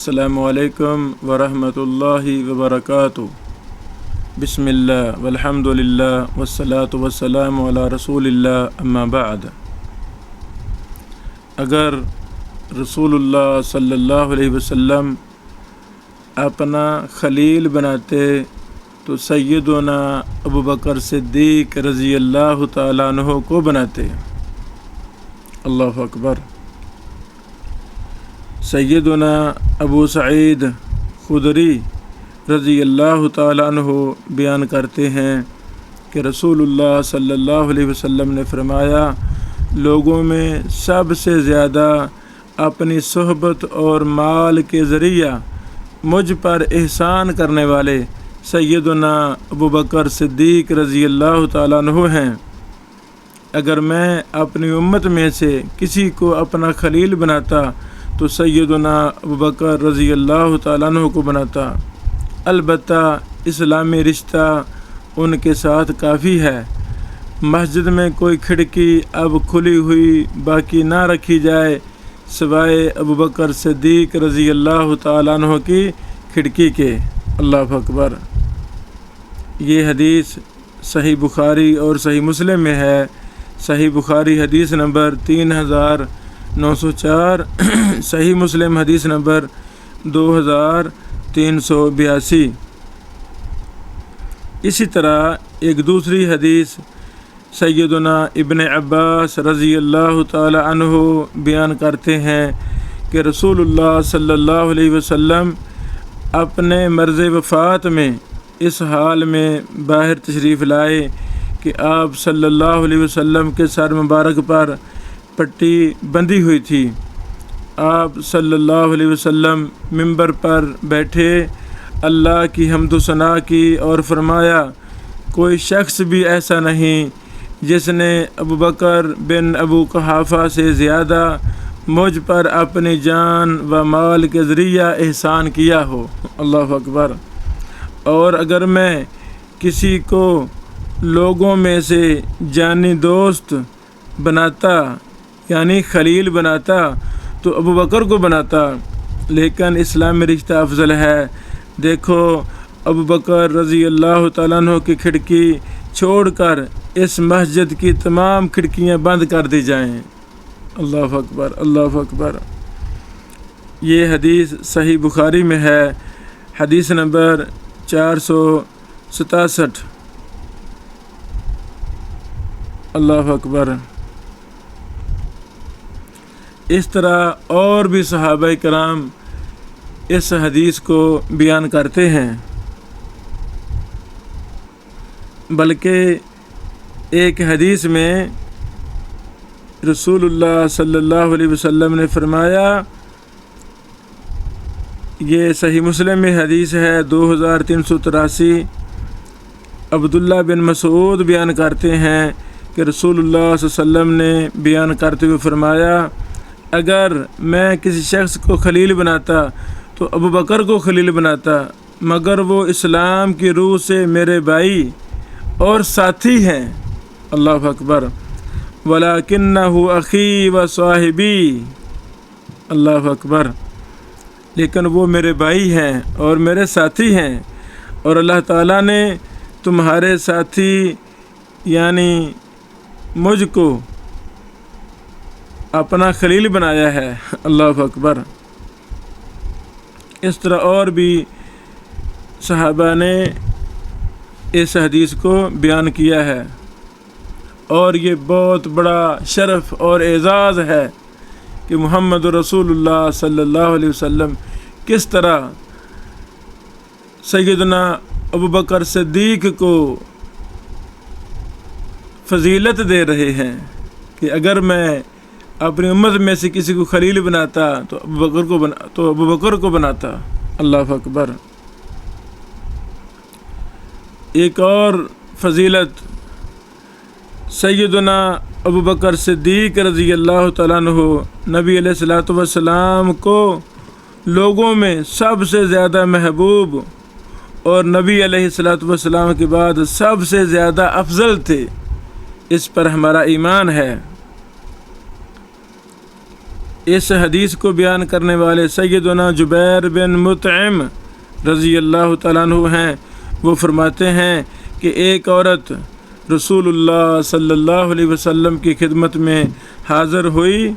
السلام علیکم ورحمۃ اللہ وبرکاتہ۔ بسم اللہ والحمد للہ والصلاۃ والسلام علی رسول اللہ، اما بعد۔ اگر رسول اللہ صلی اللہ علیہ وسلم اپنا خلیل بناتے تو سیدنا ابو بکر صدیق رضی اللہ تعالیٰ عنہ کو بناتے۔ اللہ اکبر۔ سیدنا ابو سعید خدری رضی اللہ تعالیٰ عنہ بیان کرتے ہیں کہ رسول اللہ صلی اللہ علیہ وسلم نے فرمایا، لوگوں میں سب سے زیادہ اپنی صحبت اور مال کے ذریعہ مجھ پر احسان کرنے والے سیدنا ابو بکر صدیق رضی اللہ تعالیٰ عنہ ہیں۔ اگر میں اپنی امت میں سے کسی کو اپنا خلیل بناتا تو سیدنا ابو بکر رضی اللہ تعالیٰ عنہ کو بناتا۔ البتہ اسلامی رشتہ ان کے ساتھ کافی ہے۔ مسجد میں کوئی کھڑکی اب کھلی ہوئی باقی نہ رکھی جائے سوائے ابو بکر صدیق رضی اللہ تعالیٰ عنہ کی کھڑکی کے۔ اللہ اکبر۔ یہ حدیث صحیح بخاری اور صحیح مسلم میں ہے۔ صحیح بخاری حدیث نمبر 3904، صحیح مسلم حدیث نمبر 2382۔ اسی طرح ایک دوسری حدیث سیدنا ابن عباس رضی اللہ تعالی عنہ بیان کرتے ہیں کہ رسول اللہ صلی اللہ علیہ وسلم اپنے مرض وفات میں اس حال میں باہر تشریف لائے کہ آپ صلی اللہ علیہ وسلم کے سر مبارک پر پٹی بندھی ہوئی تھی۔ آپ صلی اللہ علیہ وسلم منبر پر بیٹھے، اللہ کی حمد و ثنا کی اور فرمایا، کوئی شخص بھی ایسا نہیں جس نے ابو بکر بن ابو قحافہ سے زیادہ مجھ پر اپنی جان و مال کے ذریعہ احسان کیا ہو۔ اللہ اکبر۔ اور اگر میں کسی کو لوگوں میں سے جانی دوست بناتا یعنی خلیل بناتا تو ابو بکر کو بناتا، لیکن اسلامی رشتہ افضل ہے۔ دیکھو، ابو بکر رضی اللہ تعالیٰ عنہ کی کھڑکی چھوڑ کر اس مسجد کی تمام کھڑکیاں بند کر دی جائیں۔ اللہ اکبر، اللہ اکبر۔ یہ حدیث صحیح بخاری میں ہے، حدیث نمبر 467۔ اللہ اکبر۔ اس طرح اور بھی صحابہ کرام اس حدیث کو بیان کرتے ہیں، بلکہ ایک حدیث میں رسول اللہ صلی اللہ علیہ وسلم نے فرمایا، یہ صحیح مسلم میں حدیث ہے 2383۔ عبداللہ بن مسعود بیان کرتے ہیں کہ رسول اللہ صلی اللہ علیہ وسلم نے بیان کرتے ہوئے فرمایا، اگر میں کسی شخص کو خلیل بناتا تو ابو بکر کو خلیل بناتا، مگر وہ اسلام کی روح سے میرے بھائی اور ساتھی ہیں۔ اللہ اکبر۔ وَلَكِنَّهُ أَخِي وَصَاحِبِي۔ اللہ اکبر۔ لیکن وہ میرے بھائی ہیں اور میرے ساتھی ہیں، اور اللہ تعالیٰ نے تمہارے ساتھی یعنی مجھ کو اپنا خلیل بنایا ہے۔ اللہ اکبر۔ اس طرح اور بھی صحابہ نے اس حدیث کو بیان کیا ہے، اور یہ بہت بڑا شرف اور اعزاز ہے کہ محمد رسول اللہ صلی اللہ علیہ وسلم کس طرح سیدنا ابو بکر صدیق کو فضیلت دے رہے ہیں کہ اگر میں اپنی امت میں سے کسی کو خلیل بناتا تو ابو بکر کو بناتا۔ اللہ اکبر۔ ایک اور فضیلت سیدنا ابو بکر صدیق رضی اللہ تعالیٰ عنہ نبی علیہ الصلوۃ والسلام کو لوگوں میں سب سے زیادہ محبوب اور نبی علیہ الصلوۃ والسلام کے بعد سب سے زیادہ افضل تھے۔ اس پر ہمارا ایمان ہے۔ اس حدیث کو بیان کرنے والے سیدنا جبیر بن مطعم رضی اللہ تعالیٰ عنہ ہیں۔ وہ فرماتے ہیں کہ ایک عورت رسول اللہ صلی اللہ علیہ وسلم کی خدمت میں حاضر ہوئی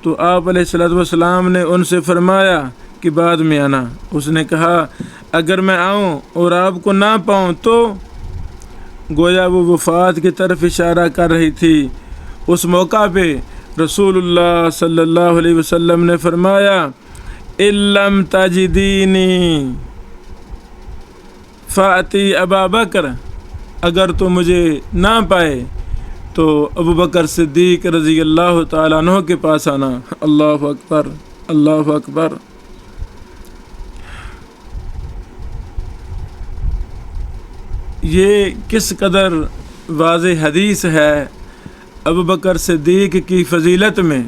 تو آپ علیہ الصلوۃ والسلام نے ان سے فرمایا کہ بعد میں آنا۔ اس نے کہا اگر میں آؤں اور آپ کو نہ پاؤں تو؟ گویا وہ وفات کی طرف اشارہ کر رہی تھی۔ اس موقع پہ رسول اللہ صلی اللہ علیہ وسلم نے فرمایا اِن لَمْ تَجِدِینِی فَأْتِی ابا بکر، اگر تو مجھے نہ پائے تو ابو بکر صدیق رضی اللہ تعالیٰ عنہ کے پاس آنا۔ اللہ اکبر، اللہ اکبر۔ یہ کس قدر واضح حدیث ہے ابو بکر صدیق کی فضیلت میں،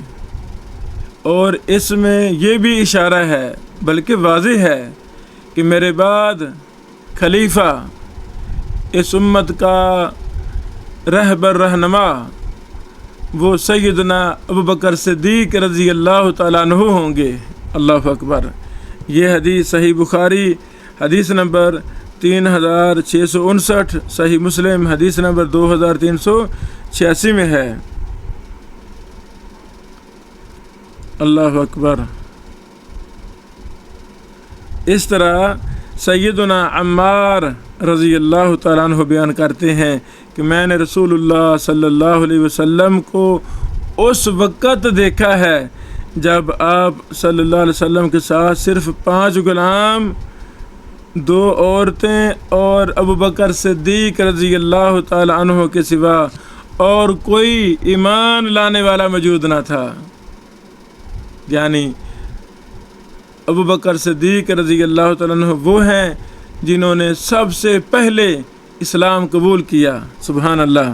اور اس میں یہ بھی اشارہ ہے بلکہ واضح ہے کہ میرے بعد خلیفہ، اس امت کا رہبر رہنما، وہ سیدنا ابو بکر صدیق رضی اللہ تعالیٰ عنہ ہوں گے۔ اللہ اکبر۔ یہ حدیث صحیح بخاری حدیث نمبر 3659، صحیح مسلم حدیث نمبر 2386 میں ہے۔ اللہ اکبر۔ اس طرح سیدنا عمار رضی اللہ تعالیٰ عنہ بیان کرتے ہیں کہ میں نے رسول اللہ صلی اللہ علیہ وسلم کو اس وقت دیکھا ہے جب آپ صلی اللہ علیہ وسلم کے ساتھ صرف 5 غلام، 2 عورتیں اور ابو بکر صدیق رضی اللہ تعالی عنہ کے سوا اور کوئی ایمان لانے والا موجود نہ تھا۔ یعنی ابو بکر صدیق رضی اللہ تعالی عنہ وہ ہیں جنہوں نے سب سے پہلے اسلام قبول کیا۔ سبحان اللہ۔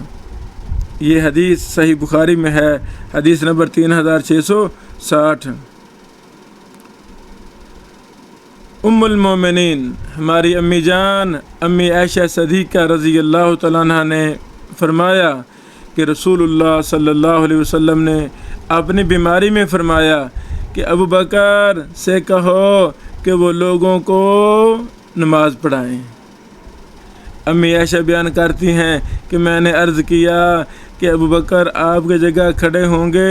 یہ حدیث صحیح بخاری میں ہے، حدیث نمبر 3660۔ ام المومنین ہماری امی جان امی عائشہ صدیقہ رضی اللہ تعالیٰ عنہ نے فرمایا کہ رسول اللہ صلی اللہ علیہ وسلم نے اپنی بیماری میں فرمایا کہ ابو بکر سے کہو کہ وہ لوگوں کو نماز پڑھائیں۔ امی عائشہ بیان کرتی ہیں کہ میں نے عرض کیا کہ ابو بکر آپ کی جگہ کھڑے ہوں گے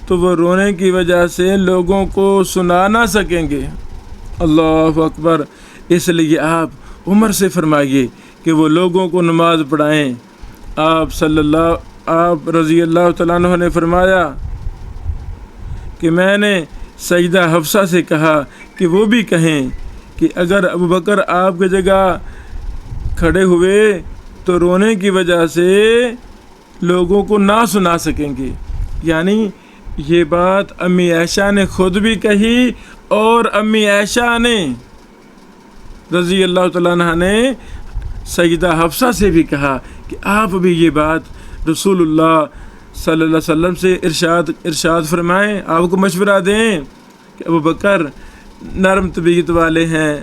تو وہ رونے کی وجہ سے لوگوں کو سنا نہ سکیں گے۔ اللہ اکبر۔ اس لیے آپ عمر سے فرمائیے کہ وہ لوگوں کو نماز پڑھائیں۔ آپ رضی اللہ تعالیٰ عنہ نے فرمایا کہ میں نے سیدہ حفصہ سے کہا کہ وہ بھی کہیں کہ اگر ابو بکر آپ کی جگہ کھڑے ہوئے تو رونے کی وجہ سے لوگوں کو نہ سنا سکیں گے۔ یعنی یہ بات امی عائشہ نے خود بھی کہی اور امی عائشہ نے رضی اللہ تعالیٰ عنہ نے سیدہ حفصہ سے بھی کہا کہ آپ بھی یہ بات رسول اللہ صلی اللہ علیہ وسلم سے ارشاد فرمائیں، آپ کو مشورہ دیں کہ ابو بکر نرم طبیعت والے ہیں،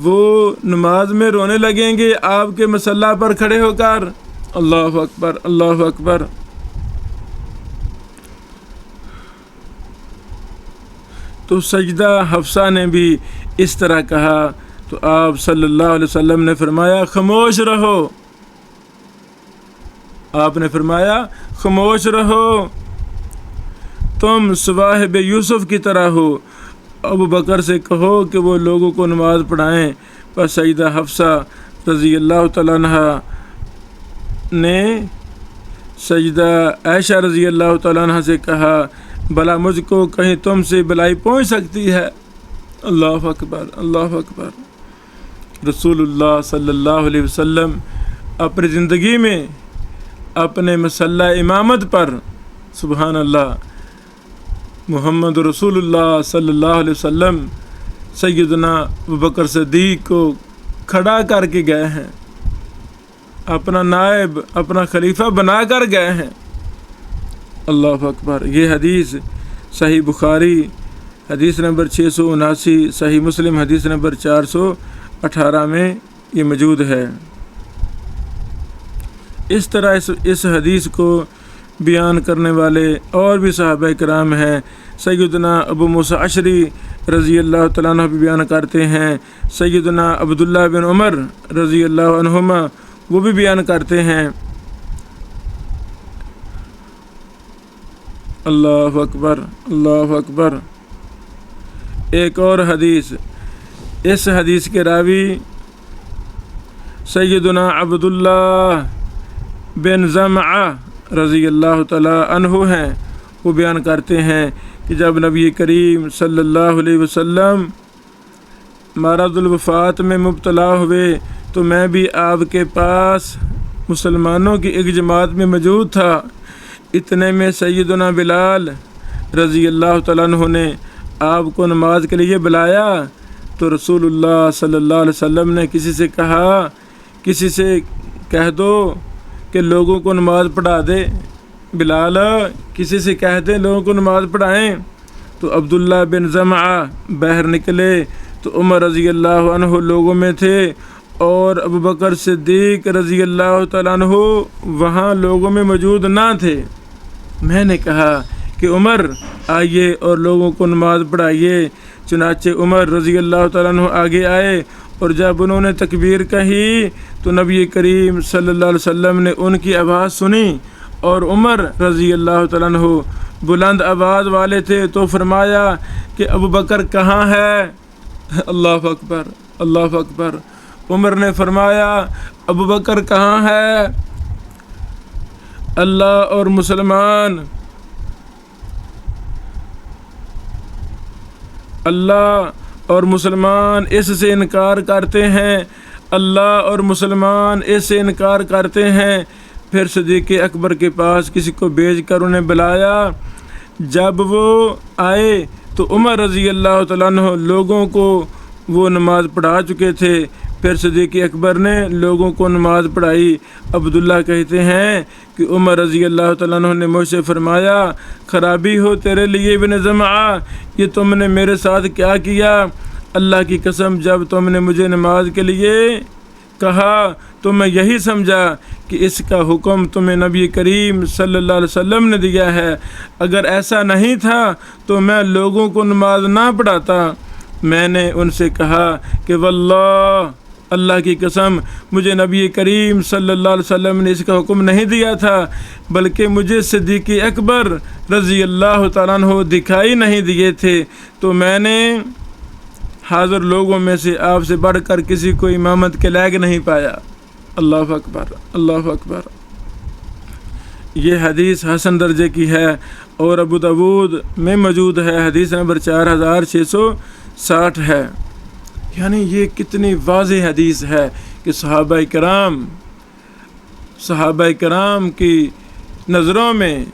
وہ نماز میں رونے لگیں گے آپ کے مصلی پر کھڑے ہو کر۔ اللہ اکبر، اللہ اکبر۔ تو سجدہ حفصہ نے بھی اس طرح کہا تو آپ صلی اللہ علیہ وسلم نے فرمایا خاموش رہو۔ آپ نے فرمایا خاموش رہو، تم صواحب یوسف کی طرح ہو۔ ابو بکر سے کہو کہ وہ لوگوں کو نماز پڑھائیں۔ پر سیدہ حفصہ رضی اللہ تعالیٰ عنہ نے سیدہ عائشہ رضی اللہ تعالیٰ عنہ سے کہا بھلا مجھ کو کہیں تم سے بلائی پہنچ سکتی ہے۔ اللہ اکبر، اللہ اکبر۔ رسول اللہ صلی اللہ علیہ وسلم اپنی زندگی میں اپنے مصلی امامت پر سبحان اللہ محمد رسول اللہ صلی اللہ علیہ وسلم سیدنا ابوبکر صدیق کو کھڑا کر کے گئے ہیں، اپنا نائب اپنا خلیفہ بنا کر گئے ہیں۔ اللہ اکبر۔ یہ حدیث صحیح بخاری حدیث نمبر 679، صحیح مسلم حدیث نمبر 418 میں یہ موجود ہے۔ اس طرح اس حدیث کو بیان کرنے والے اور بھی صحابہ کرام ہیں۔ سیدنا ابو موسیٰ اشعری رضی اللہ تعالیٰ عنہ بھی بیان کرتے ہیں، سیدنا عبداللہ بن عمر رضی اللہ عنہما وہ بھی بیان کرتے ہیں۔ اللہ اکبر، اللہ اکبر۔ ایک اور حدیث، اس حدیث کے راوی سیدنا عبداللہ بن زمعہ رضی اللہ تعالیٰ عنہ ہیں۔ وہ بیان کرتے ہیں کہ جب نبی کریم صلی اللہ علیہ وسلم مرض الوفات میں مبتلا ہوئے تو میں بھی آپ کے پاس مسلمانوں کی ایک جماعت میں موجود تھا۔ اتنے میں سیدنا بلال رضی اللہ تعالیٰ عنہ نے آپ کو نماز کے لیے بلایا تو رسول اللہ صلی اللہ علیہ وسلم نے کسی سے کہا، کسی سے کہہ دو کہ لوگوں کو نماز پڑھا دے، بلال کسی سے کہہ دے لوگوں کو نماز پڑھائیں۔ تو عبداللہ بن زمعہ باہر نکلے تو عمر رضی اللہ عنہ لوگوں میں تھے اور ابو بکر صدیق رضی اللہ تعالیٰ عنہ وہاں لوگوں میں موجود نہ تھے۔ میں نے کہا کہ عمر آئیے اور لوگوں کو نماز پڑھائیے۔ چنانچہ عمر رضی اللہ تعالیٰ عنہ آگے آئے اور جب انہوں نے تکبیر کہی تو نبی کریم صلی اللہ علیہ وسلم نے ان کی آواز سنی اور عمر رضی اللہ تعالیٰ عنہ بلند آواز والے تھے تو فرمایا کہ ابو بکر کہاں ہے؟ اللہ اکبر، اللہ اکبر۔ عمر نے فرمایا ابو بکر کہاں ہے؟ اللہ اور مسلمان اس سے انکار کرتے ہیں، اللہ اور مسلمان اس سے انکار کرتے ہیں۔ پھر صدیق اکبر کے پاس کسی کو بھیج کر انہیں بلایا۔ جب وہ آئے تو عمر رضی اللہ تعالیٰ عنہ لوگوں کو وہ نماز پڑھا چکے تھے۔ پھر صدیق اکبر نے لوگوں کو نماز پڑھائی۔ عبداللہ کہتے ہیں کہ عمر رضی اللہ تعالیٰ عنہ نے مجھ سے فرمایا خرابی ہو تیرے لیے ابن زمعہ، یہ تم نے میرے ساتھ کیا کیا؟ اللہ کی قسم جب تم نے مجھے نماز کے لیے کہا تو میں یہی سمجھا کہ اس کا حکم تمہیں نبی کریم صلی اللہ علیہ وسلم نے دیا ہے، اگر ایسا نہیں تھا تو میں لوگوں کو نماز نہ پڑھاتا۔ میں نے ان سے کہا کہ واللہ اللہ کی قسم مجھے نبی کریم صلی اللہ علیہ وسلم نے اس کا حکم نہیں دیا تھا، بلکہ مجھے صدیق اکبر رضی اللہ تعالیٰ عنہ دکھائی نہیں دیے تھے، تو میں نے حاضر لوگوں میں سے آپ سے بڑھ کر کسی کو امامت کے لائق نہیں پایا۔ اللہ اکبر، اللہ اکبر۔ یہ حدیث حسن درجے کی ہے اور ابو داؤد میں موجود ہے، حدیث نمبر 4660 ہے۔ یعنی یہ کتنی واضح حدیث ہے کہ صحابہ کرام کی نظروں میں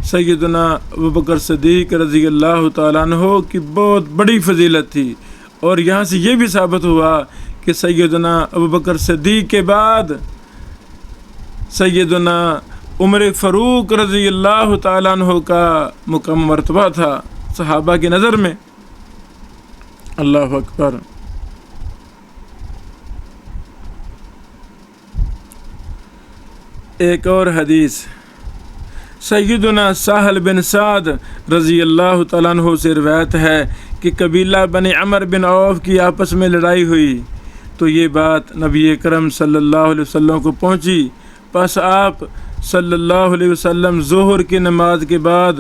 سیدنا ابوبکر صدیق رضی اللہ تعالیٰ عنہ کی بہت بڑی فضیلت تھی، اور یہاں سے یہ بھی ثابت ہوا کہ سیدنا ابوبکر صدیق کے بعد سیدنا عمر فاروق رضی اللہ تعالیٰ عنہ کا مقام مرتبہ تھا صحابہ کی نظر میں۔ اللہ اکبر۔ ایک اور حدیث سیدنا سہل بن سعد رضی اللہ تعالیٰ عنہ سے روایت ہے کہ قبیلہ بنی عمر بن عوف کی آپس میں لڑائی ہوئی تو یہ بات نبی اکرم صلی اللہ علیہ وسلم کو پہنچی، پس آپ صلی اللہ علیہ وسلم ظہر کی نماز کے بعد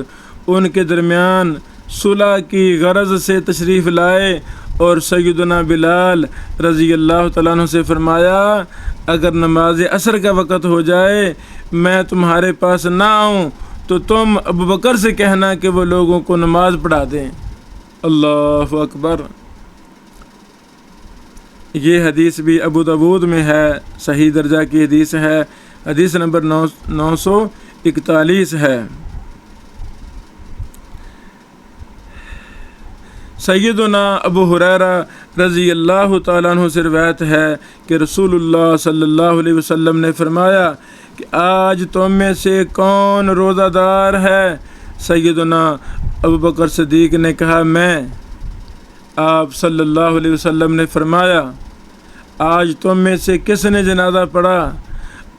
ان کے درمیان صلح کی غرض سے تشریف لائے اور سیدنا بلال رضی اللہ تعالیٰ عنہ سے فرمایا اگر نماز عصر کا وقت ہو جائے میں تمہارے پاس نہ آؤں تو تم ابوبکر سے کہنا کہ وہ لوگوں کو نماز پڑھا دیں۔ اللہ اکبر۔ یہ حدیث بھی ابو داؤد میں ہے، صحیح درجہ کی حدیث ہے، حدیث نمبر 941 ہے۔ سیدنا ابو ہریرہ رضی اللہ تعالیٰ عنہ سے روایت ہے کہ رسول اللہ صلی اللہ علیہ وسلم نے فرمایا کہ آج تم میں سے کون روزہ دار ہے؟ سیدنا ابوبکر صدیق نے کہا میں۔ آپ صلی اللہ علیہ وسلم نے فرمایا آج تم میں سے کس نے جنازہ پڑھا؟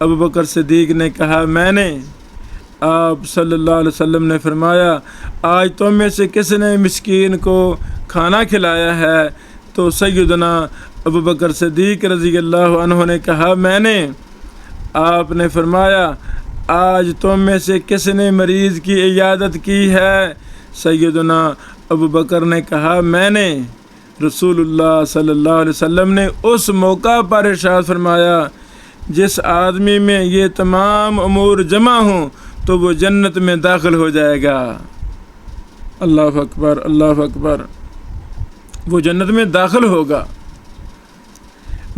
ابوبکر صدیق نے کہا میں نے۔ آپ صلی اللہ علیہ وسلم نے فرمایا آج تم میں سے کس نے مسکین کو کھانا کھلایا ہے؟ تو سیدنا ابو بکر صدیق رضی اللہ عنہ نے کہا میں نے۔ آپ نے فرمایا آج تم میں سے کس نے مریض کی عیادت کی ہے؟ سیدنا ابو بکر نے کہا میں نے۔ رسول اللہ صلی اللہ علیہ وسلم نے اس موقع پر ارشاد فرمایا جس آدمی میں یہ تمام امور جمع ہوں تو وہ جنت میں داخل ہو جائے گا۔ اللہ اکبر، اللہ اکبر، وہ جنت میں داخل ہوگا۔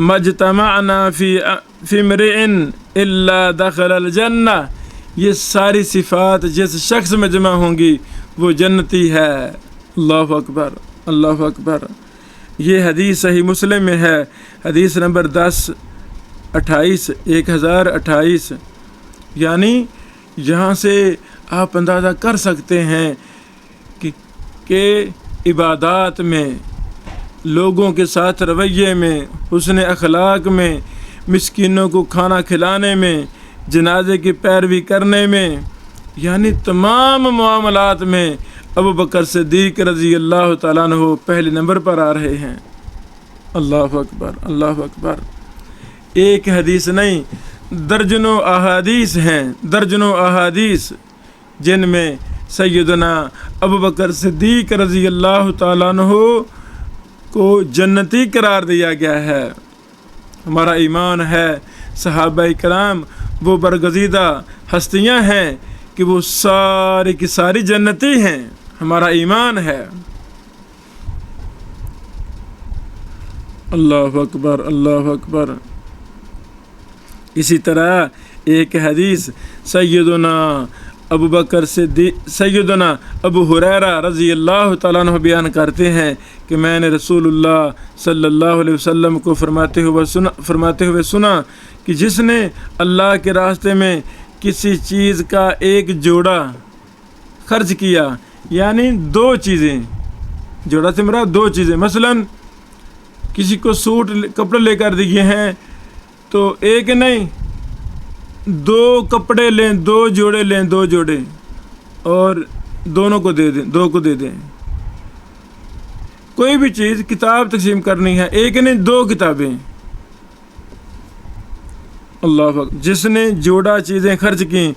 مجتمعنا فی امرئ الا دخل الجنہ، یہ ساری صفات جس شخص میں جمع ہوں گی وہ جنتی ہے۔ اللہ اکبر، اللہ اکبر۔ یہ حدیث صحیح مسلم میں ہے، حدیث نمبر 1028، یعنی یہاں سے آپ اندازہ کر سکتے ہیں کہ عبادات میں، لوگوں کے ساتھ رویے میں، حسن اخلاق میں، مسکینوں کو کھانا کھلانے میں، جنازے کی پیروی کرنے میں، یعنی تمام معاملات میں ابو بکر صدیق رضی اللہ تعالیٰ عنہ پہلے نمبر پر آ رہے ہیں۔ اللہ اکبر، اللہ اکبر۔ ایک حدیث نہیں، درجنوں احادیث ہیں، درجنوں احادیث جن میں سیدنا ابو بکر صدیق رضی اللہ تعالیٰ عنہ کو جنتی قرار دیا گیا ہے۔ ہمارا ایمان ہے صحابہ کرام وہ برگزیدہ ہستیاں ہیں کہ وہ ساری کی ساری جنتی ہیں، ہمارا ایمان ہے۔ اللہ اکبر، اللہ اکبر۔ اسی طرح ایک حدیث سیدنا ابو ہریرہ رضی اللہ تعالیٰ عنہ بیان کرتے ہیں کہ میں نے رسول اللہ صلی اللہ علیہ وسلم کو فرماتے ہوئے سنا کہ جس نے اللہ کے راستے میں کسی چیز کا ایک جوڑا خرچ کیا، یعنی دو چیزیں، جوڑا سے مراد دو چیزیں، مثلا کسی کو سوٹ کپڑے لے کر دیے ہیں تو ایک نہیں، دو کپڑے لیں، دو جوڑے لیں، دو جوڑے، اور دونوں کو دے دیں، دو کو دے دیں۔ کوئی بھی چیز، کتاب تقسیم کرنی ہے، ایک نہیں دو کتابیں۔ اللہ اکبر۔ جس نے جوڑا چیزیں خرچ کی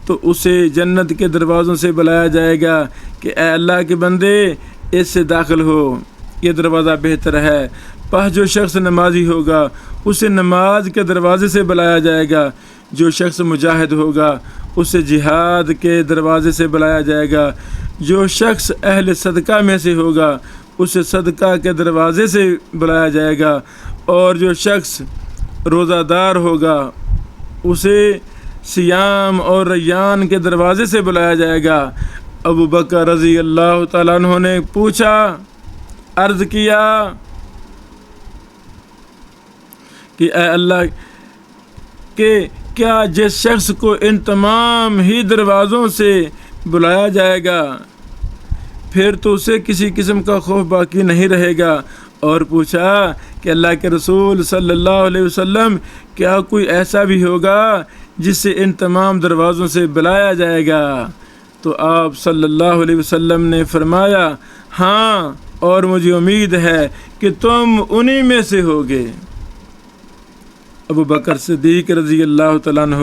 تو اسے جنت کے دروازوں سے بلایا جائے گا کہ اے اللہ کے بندے اس سے داخل ہو، یہ دروازہ بہتر ہے۔ پس جو شخص نمازی ہوگا اسے نماز کے دروازے سے بلایا جائے گا، جو شخص مجاہد ہوگا اسے جہاد کے دروازے سے بلایا جائے گا، جو شخص اہل صدقہ میں سے ہوگا اسے صدقہ کے دروازے سے بلایا جائے گا، اور جو شخص روزہ دار ہوگا اسے سیام اور ریان کے دروازے سے بلایا جائے گا۔ ابو بکر رضی اللہ تعالیٰ عنہ نے پوچھا، عرض کیا کہ اے اللہ کہ کیا جس شخص کو ان تمام ہی دروازوں سے بلایا جائے گا پھر تو اسے کسی قسم کا خوف باقی نہیں رہے گا؟ اور پوچھا کہ اللہ کے رسول صلی اللہ علیہ وسلم کیا کوئی ایسا بھی ہوگا جس سے ان تمام دروازوں سے بلایا جائے گا؟ تو آپ صلی اللہ علیہ وسلم نے فرمایا ہاں، اور مجھے امید ہے کہ تم انہی میں سے ہوگے۔ ابو بکر صدیق رضی اللہ تعالیٰ عنہ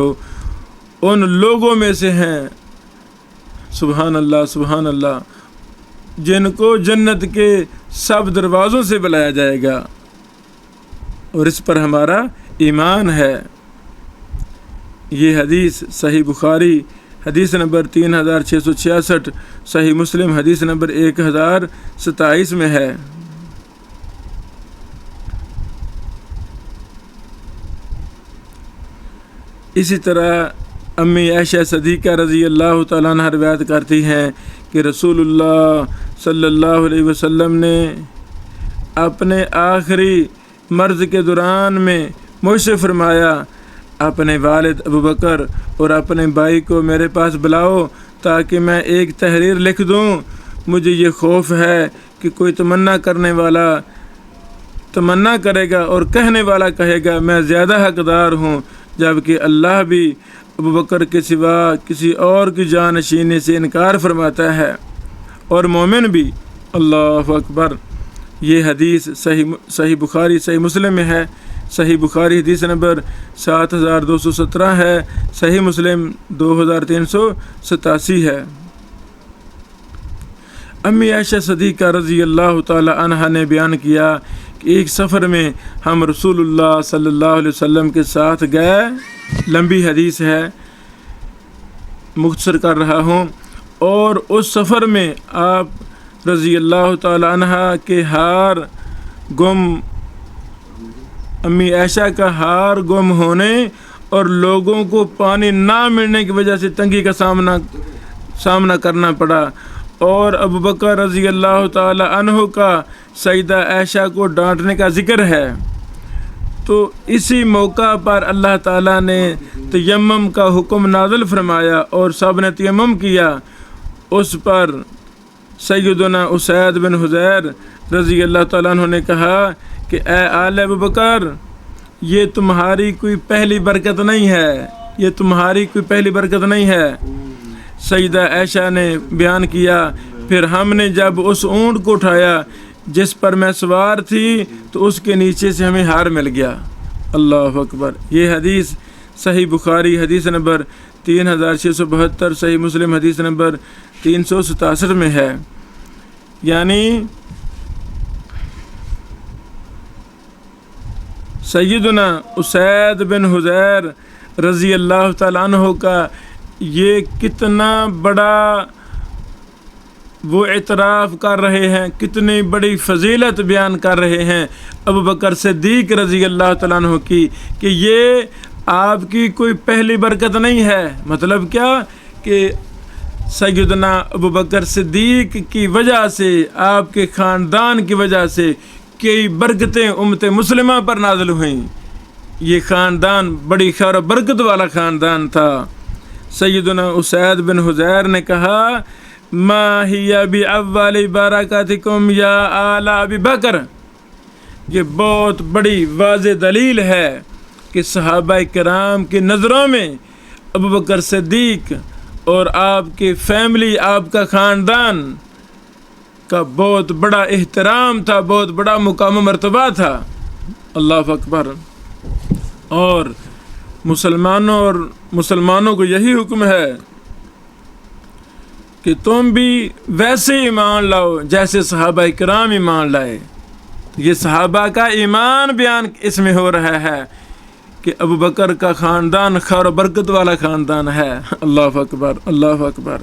ان لوگوں میں سے ہیں، سبحان اللہ سبحان اللہ، جن کو جنت کے سب دروازوں سے بلایا جائے گا، اور اس پر ہمارا ایمان ہے۔ یہ حدیث صحیح بخاری حدیث نمبر 3666، صحیح مسلم حدیث نمبر 1027 میں ہے۔ اسی طرح امی عائشہ صدیقہ رضی اللہ تعالیٰ عنہ روایت کرتی ہیں کہ رسول اللہ صلی اللہ علیہ وسلم نے اپنے آخری مرض کے دوران میں مجھ سے فرمایا، اپنے والد ابو بکر اور اپنے بھائی کو میرے پاس بلاؤ تاکہ میں ایک تحریر لکھ دوں۔ مجھے یہ خوف ہے کہ کوئی تمنا کرنے والا تمنا کرے گا اور کہنے والا کہے گا میں زیادہ حقدار ہوں، جبکہ اللہ بھی ابو بکر کے سوا کسی اور کی جانشینی سے انکار فرماتا ہے، اور مومن بھی۔ اللہ اکبر۔ یہ حدیث صحیح بخاری صحیح مسلم میں ہے۔ صحیح بخاری حدیث نمبر 7217 ہے، صحیح مسلم 2387 ہے۔ امی عائشہ صدیقہ رضی اللہ تعالی عنہا نے بیان کیا کہ ایک سفر میں ہم رسول اللہ صلی اللہ علیہ وسلم کے ساتھ گئے۔ لمبی حدیث ہے، مختصر کر رہا ہوں۔ اور اس سفر میں آپ رضی اللہ تعالی عنہا کے ہار گم، امی عائشہ کا ہار گم ہونے اور لوگوں کو پانی نہ ملنے کی وجہ سے تنگی کا سامنا کرنا پڑا، اور ابو بکر رضی اللہ تعالی عنہ کا سیدہ عائشہ کو ڈانٹنے کا ذکر ہے۔ تو اسی موقع پر اللہ تعالیٰ نے تیمم کا حکم نازل فرمایا اور سب نے تیمم کیا۔ اس پر سیدنا اسید بن حضیر رضی اللہ تعالیٰ عنہ نے کہا کہ اے آل ابو بکر، یہ تمہاری کوئی پہلی برکت نہیں ہے، یہ تمہاری کوئی پہلی برکت نہیں ہے۔ سیدہ عائشہ نے بیان کیا، پھر ہم نے جب اس اونٹ کو اٹھایا جس پر میں سوار تھی تو اس کے نیچے سے ہمیں ہار مل گیا۔ اللہ اکبر۔ یہ حدیث صحیح بخاری حدیث نمبر 3672، صحیح مسلم حدیث نمبر 367 میں ہے۔ یعنی سیدنا اسید بن حضیر رضی اللہ تعالیٰ عنہ کا یہ کتنا بڑا وہ اعتراف کر رہے ہیں، کتنی بڑی فضیلت بیان کر رہے ہیں ابو بکر صدیق رضی اللہ تعالیٰ عنہ کی، کہ یہ آپ کی کوئی پہلی برکت نہیں ہے۔ مطلب کیا کہ سیدنا ابو بکر صدیق کی وجہ سے، آپ کے خاندان کی وجہ سے کئی برکتیں امت مسلمہ پر نازل ہوئیں۔ یہ خاندان بڑی خیر و برکت والا خاندان تھا۔ سیدنا اسید بن حضیر نے کہا، ما ہی باول برکاتکم یا آل ابی بکر۔ یہ بہت بڑی واضح دلیل ہے کہ صحابہ کرام کی نظروں میں ابو بکر صدیق اور آپ کی فیملی، آپ کا خاندان کا بہت بڑا احترام تھا، بہت بڑا مقام و مرتبہ تھا۔ اللہ اکبر۔ اور مسلمانوں کو یہی حکم ہے کہ تم بھی ویسے ایمان لاؤ جیسے صحابہ کرام ایمان لائے۔ یہ صحابہ کا ایمان بیان اس میں ہو رہا ہے کہ ابو بکر کا خاندان خیر و برکت والا خاندان ہے۔ اللہ اکبر، اللہ اکبر۔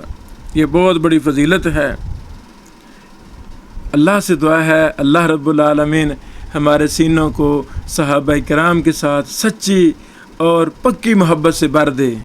یہ بہت بڑی فضیلت ہے۔ اللہ سے دعا ہے اللہ رب العالمین ہمارے سینوں کو صحابہ کرام کے ساتھ سچی اور پکی محبت سے بھر دے۔